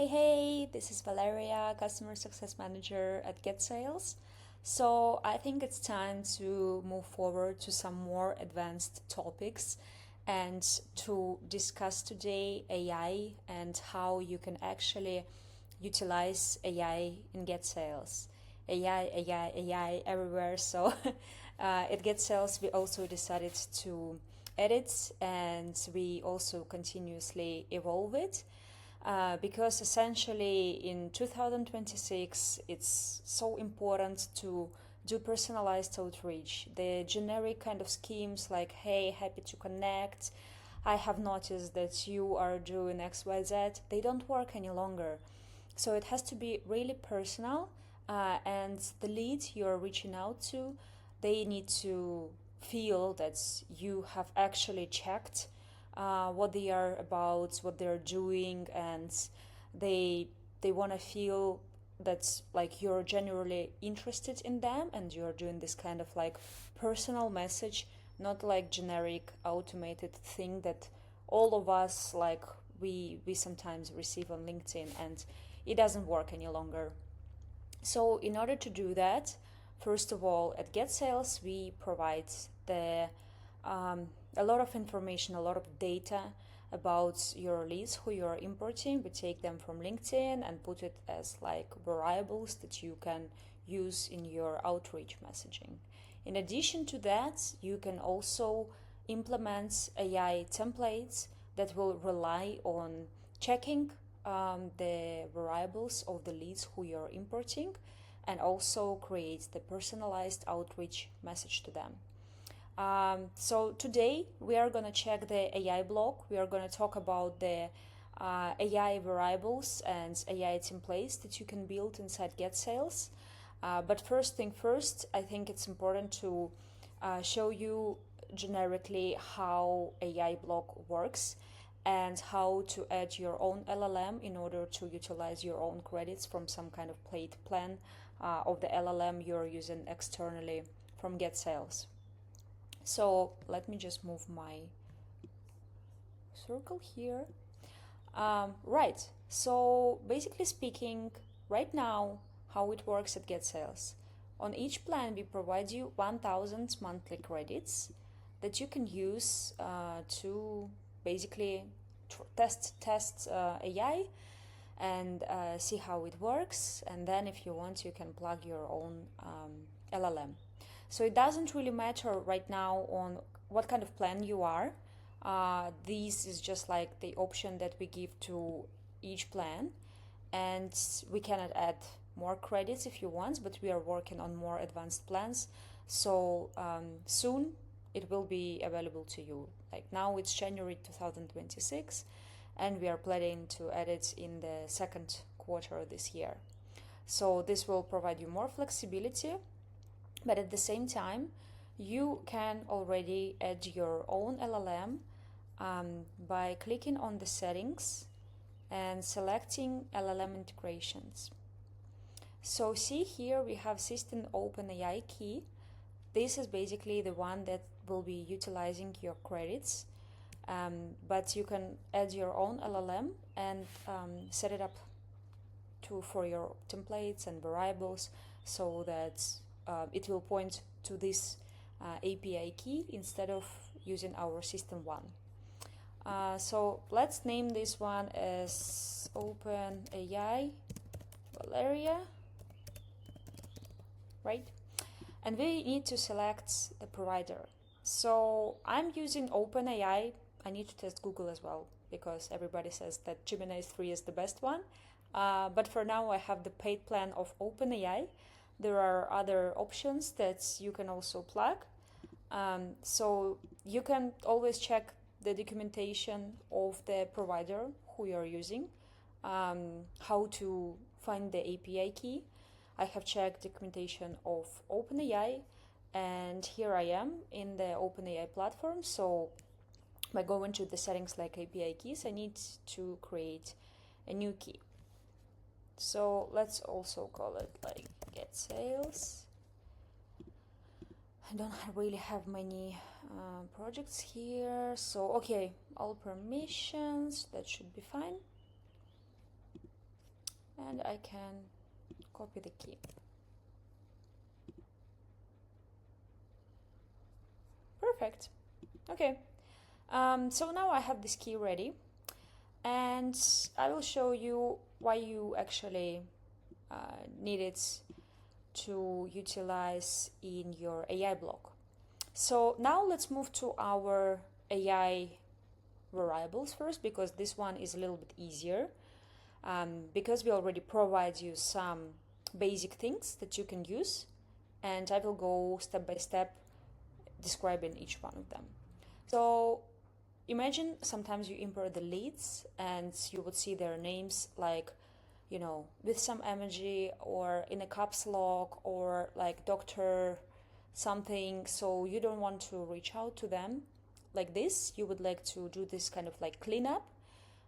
Hey, this is Valeria, Customer Success Manager at GetSales. So I think it's time to move forward to some more advanced topics and to discuss today AI and how you can actually utilize AI in GetSales. AI everywhere. So at GetSales, we also decided to edit and we also continuously evolve it. Because essentially in 2026 it's so important to do personalized outreach. The generic kind of schemes like, hey, happy to connect, I have noticed that you are doing XYZ, they don't work any longer. So it has to be really personal, and the lead you're reaching out to, they need to feel that you have actually checked what they are about, what they're doing, and they want to feel that like you're genuinely interested in them and you're doing this kind of like personal message, not like generic automated thing that all of us like we sometimes receive on LinkedIn, and it doesn't work any longer. So in order to do that, first of all, at GetSales we provide the a lot of information, a lot of data about your leads who you're importing. We take them from LinkedIn and put it as like variables that you can use in your outreach messaging. In addition to that, you can also implement AI templates that will rely on checking the variables of the leads who you're importing and also create the personalized outreach message to them. So today we are going to check the AI block. We are going to talk about the AI variables and AI templates that you can build inside GetSales. But first thing first, I think it's important to show you generically how AI block works and how to add your own LLM in order to utilize your own credits from some kind of paid plan of the LLM you're using externally from GetSales. So let me just move my circle here. Right, so basically speaking, right now, how it works at GetSales. On each plan, we provide you 1,000 monthly credits that you can use to basically test AI and see how it works. And then if you want, you can plug your own LLM. So it doesn't really matter right now on what kind of plan you are. This is just like the option that we give to each plan. And we cannot add more credits if you want, but we are working on more advanced plans. So soon it will be available to you. Like now it's January 2026 and we are planning to add it in the second quarter this year. So this will provide you more flexibility. But at the same time, you can already add your own LLM by clicking on the settings and selecting LLM integrations. So see here we have System OpenAI key. This is basically the one that will be utilizing your credits, but you can add your own LLM and set it up for your templates and variables so that it will point to this API key instead of using our system one. So let's name this one as OpenAI Valeria, right? And we need to select the provider. So I'm using OpenAI. I need to test Google as well because everybody says that Gemini 3 is the best one. But for now I have the paid plan of OpenAI. There are other options that you can also plug. So you can always check the documentation of the provider who you're using, how to find the API key. I have checked documentation of OpenAI, and here I am in the OpenAI platform. So by going to the settings like API keys, I need to create a new key. So let's also call it like GetSales. I don't really have many projects here. So okay, all permissions, that should be fine. and I can copy the key. Perfect. Okay. So now I have this key ready, and I will show you why you actually need it to utilize in your AI block. So now let's move to our AI variables first, because this one is a little bit easier, because we already provide you some basic things that you can use, and I will go step by step describing each one of them. So imagine sometimes you import the leads and you would see their names like, you know, with some emoji or in a caps lock or like doctor something. So you don't want to reach out to them like this. You would like to do this kind of like cleanup.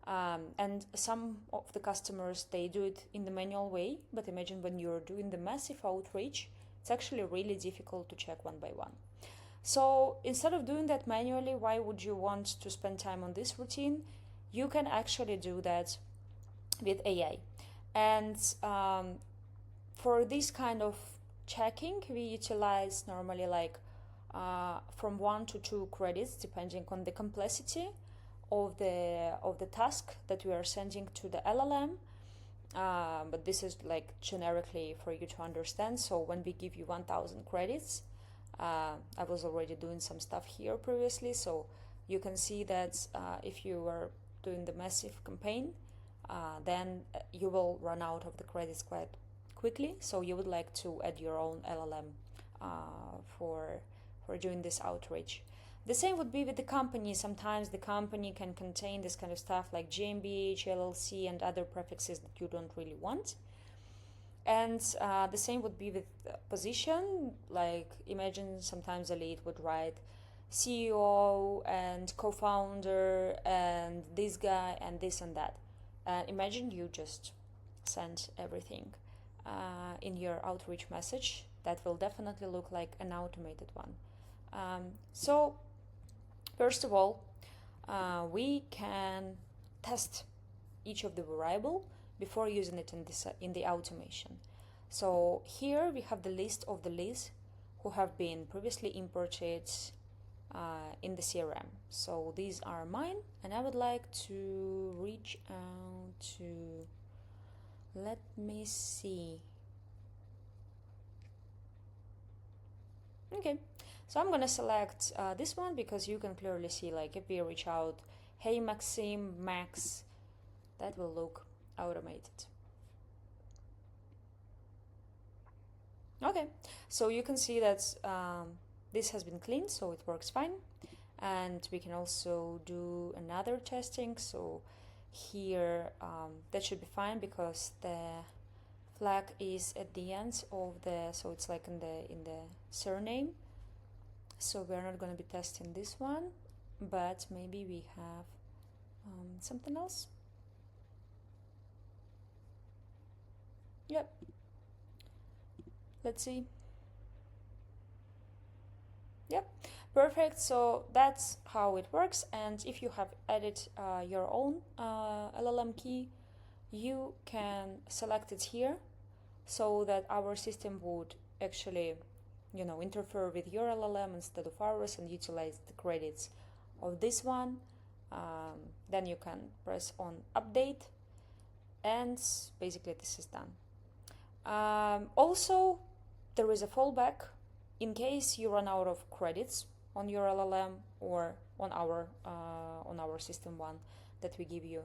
And some of the customers, they do it in the manual way, but imagine when you're doing the massive outreach, it's actually really difficult to check one by one. So instead of doing that manually, why would you want to spend time on this routine? You can actually do that with AI. And for this kind of checking, we utilize normally like from 1 to 2 credits, depending on the complexity of the task that we are sending to the LLM. But this is like generically for you to understand. So when we give you 1,000 credits, I was already doing some stuff here previously, so you can see that if you are doing the massive campaign, then you will run out of the credits quite quickly. So you would like to add your own LLM for doing this outreach. The same would be with the company. Sometimes the company can contain this kind of stuff like GmbH, LLC, and other prefixes that you don't really want. And the same would be with position. Like imagine sometimes a lead would write CEO and co-founder and this guy and this and that. And imagine you just send everything in your outreach message. That will definitely look like an automated one. So first of all, we can test each of the variable before using it in the automation. So here we have the list of the leads who have been previously imported in the CRM. So these are mine, and I would like to reach out to, let me see. Okay, so I'm gonna select this one because you can clearly see, like, if we reach out, hey Maxim, Max, that will look automated. Okay, so you can see that this has been cleaned, so it works fine. And we can also do another testing. So here that should be fine because the flag is at the end of the, so it's like in the surname. So we're not going to be testing this one, but maybe we have something else. Yep. Let's see. Yep, perfect. So that's how it works. And if you have added your own LLM key, you can select it here so that our system would actually, you know, interfere with your LLM instead of ours and utilize the credits of this one. Then you can press on update, and basically this is done. Also, there is a fallback in case you run out of credits on your LLM or on our system one that we give you.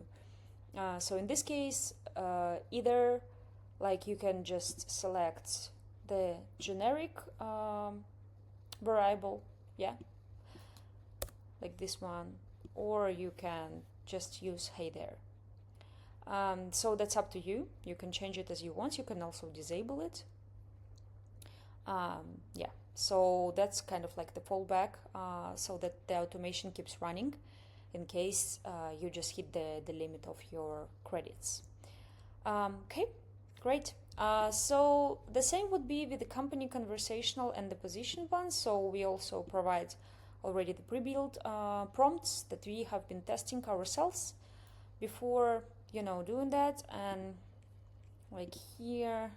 So in this case, either like you can just select the generic variable, yeah, like this one, or you can just use hey there. So that's up to you. You can change it as you want. You can also disable it. Yeah, so that's kind of like the fallback, so that the automation keeps running in case you just hit the limit of your credits. Okay, great. So the same would be with the company conversational and the position one. So we also provide already the pre-built prompts that we have been testing ourselves before, you know, doing that. And like here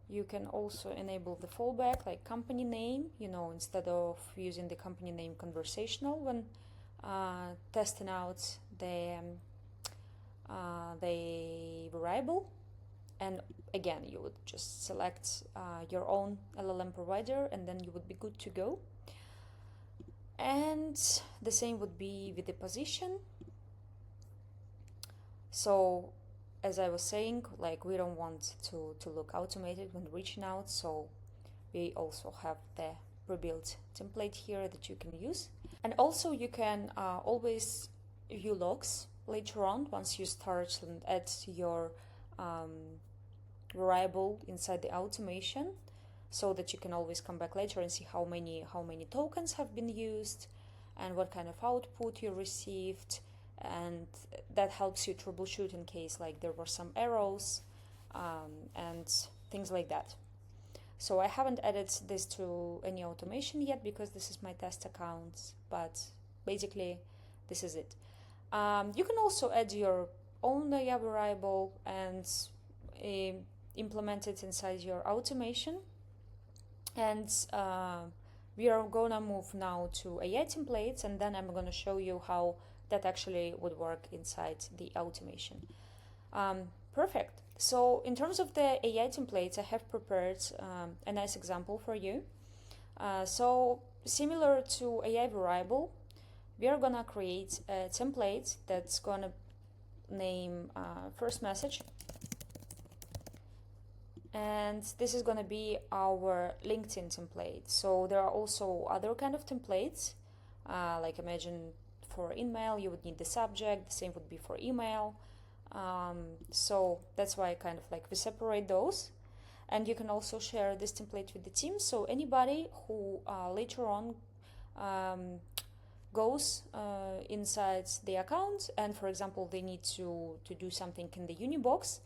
you can also enable the fallback, like company name, instead of using the company name conversational when testing out the variable. And again, you would just select your own LLM provider and then you would be good to go. And the same would be with the position. So as I was saying, like we don't want to look automated when reaching out, so we also have the pre-built template here that you can use. And also you can always view logs later on once you start and add your variable inside the automation, so that you can always come back later and see how many tokens have been used and what kind of output you received, and that helps you troubleshoot in case like there were some errors and things like that. So I haven't added this to any automation yet because this is my test account, but basically this is it. You can also add your own AI variable and implement it inside your automation. And we are gonna move now to AI templates, and then I'm gonna show you how that actually would work inside the automation. Perfect. So in terms of the AI templates, I have prepared a nice example for you. So similar to AI variable, we are gonna create a template that's gonna name first message, and this is gonna be our LinkedIn template. So there are also other kind of templates, like imagine for email you would need the subject, the same would be for email. So that's why I kind of like we separate those. And you can also share this template with the team, so anybody who later on goes inside the account and for example they need to do something in the Unibox,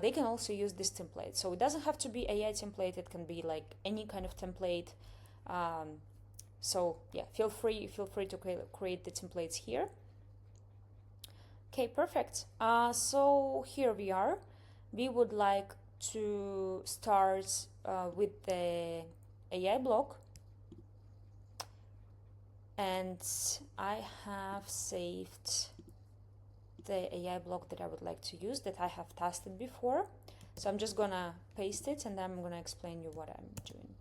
they can also use this template. So it doesn't have to be AI template, it can be like any kind of template. So yeah, feel free to create the templates here. Okay, perfect. So here we are. We would like to start with the AI block. And I have saved the AI block that I would like to use that I have tested before. So I'm just gonna paste it and then I'm gonna explain you what I'm doing.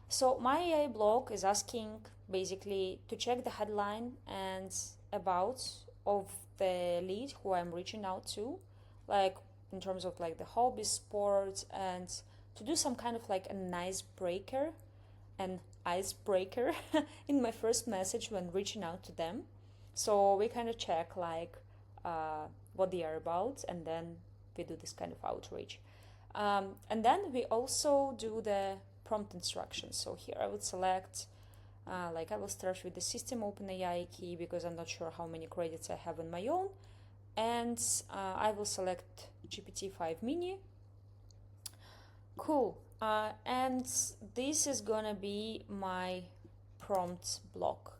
So my AI block is asking basically to check the headline and about of the lead who I'm reaching out to, like in terms of like the hobby, sports, and to do some kind of like an icebreaker in my first message when reaching out to them. So we kind of check like what they are about, and then we do this kind of outreach. And then we also do the prompt instructions. So here I would select, like I will start with the system OpenAI key because I'm not sure how many credits I have on my own. And I will select GPT-5 mini. Cool. And this is gonna be my prompt block.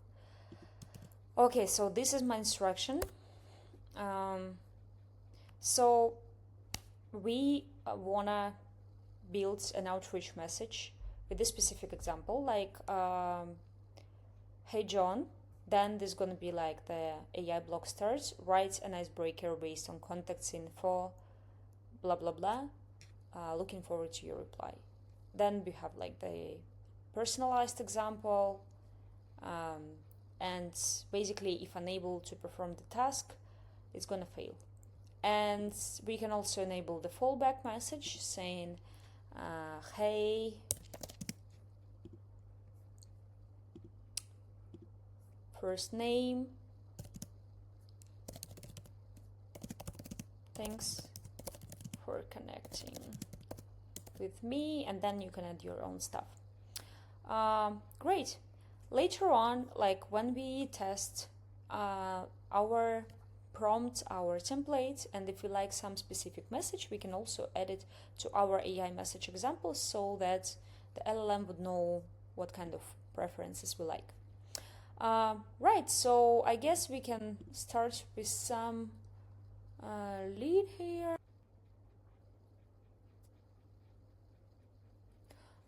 Okay, so this is my instruction. So we wanna build an outreach message with this specific example, like hey John, then there's gonna be like the AI block starts, write an icebreaker based on contacts info, blah blah blah, looking forward to your reply. Then we have like the personalized example, and basically if unable to perform the task, it's gonna fail. And we can also enable the fallback message saying hey, first name, thanks for connecting with me, and then you can add your own stuff. Great. Later on, like when we test our prompt, our template, and if we like some specific message, we can also add it to our AI message example so that the LLM would know what kind of preferences we like. Right, so I guess we can start with some lead here.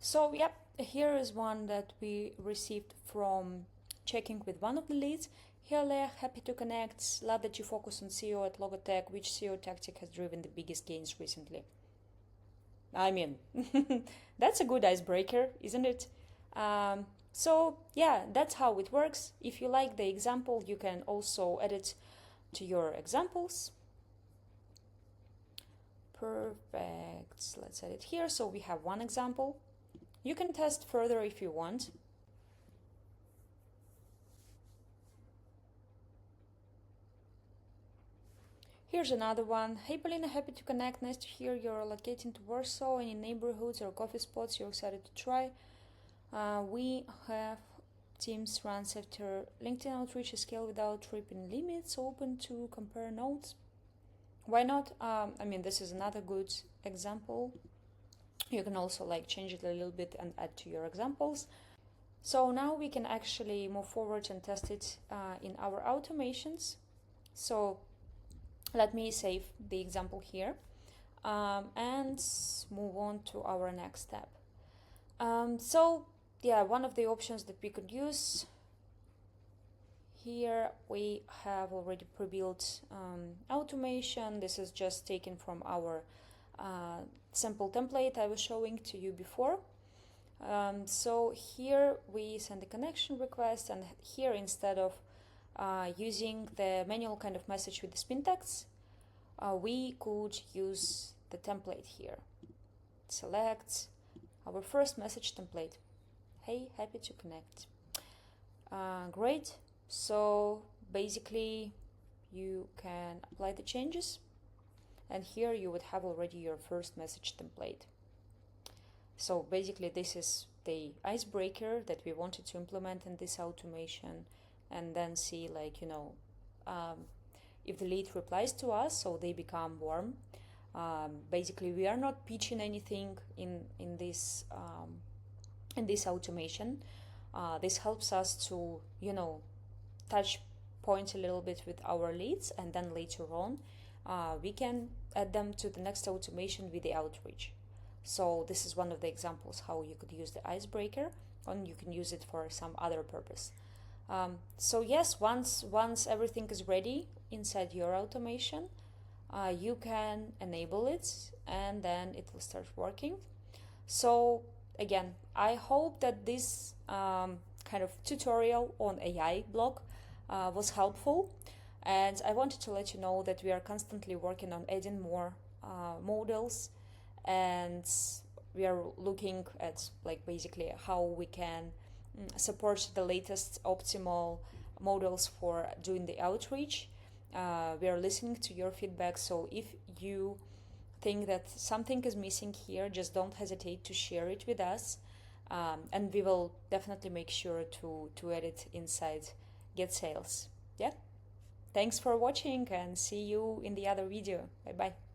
So, yep, here is one that we received from checking with one of the leads. Hello, happy to connect. Love that you focus on SEO at Logotech. Which SEO tactic has driven the biggest gains recently? I mean, that's a good icebreaker, isn't it? So, yeah, that's how it works. If you like the example, you can also add it to your examples. Perfect. Let's add it here. So we have one example. You can test further if you want. Here's another one. Hey Polina, happy to connect. Nice to hear you're relocating to Warsaw. Any neighborhoods or coffee spots you're excited to try? We have teams runs after LinkedIn outreach scale without tripping limits. Open to compare notes. Why not? I mean, this is another good example. You can also like change it a little bit and add to your examples. So now we can actually move forward and test it in our automations. So let me save the example here and move on to our next step. So yeah, one of the options that we could use here, we have already pre-built automation. This is just taken from our simple template I was showing to you before. So here we send a connection request, and here instead of using the manual kind of message with the spin text, we could use the template here. Select our first message template. Hey, happy to connect. Great. So basically you can apply the changes, and here you would have already your first message template. So basically this is the icebreaker that we wanted to implement in this automation, and then see like, if the lead replies to us, so they become warm. Basically we are not pitching anything in this automation. This helps us to touch point a little bit with our leads, and then later on we can add them to the next automation with the outreach. So this is one of the examples how you could use the icebreaker, and you can use it for some other purpose. So yes, once everything is ready inside your automation, you can enable it, and then it will start working. So again, I hope that this kind of tutorial on AI blog was helpful, and I wanted to let you know that we are constantly working on adding more models, and we are looking at like basically how we can support the latest optimal models for doing the outreach. We are listening to your feedback, so if you think that something is missing here, just don't hesitate to share it with us, and we will definitely make sure to add it inside GetSales. Yeah, thanks for watching, and see you in the other video. Bye bye.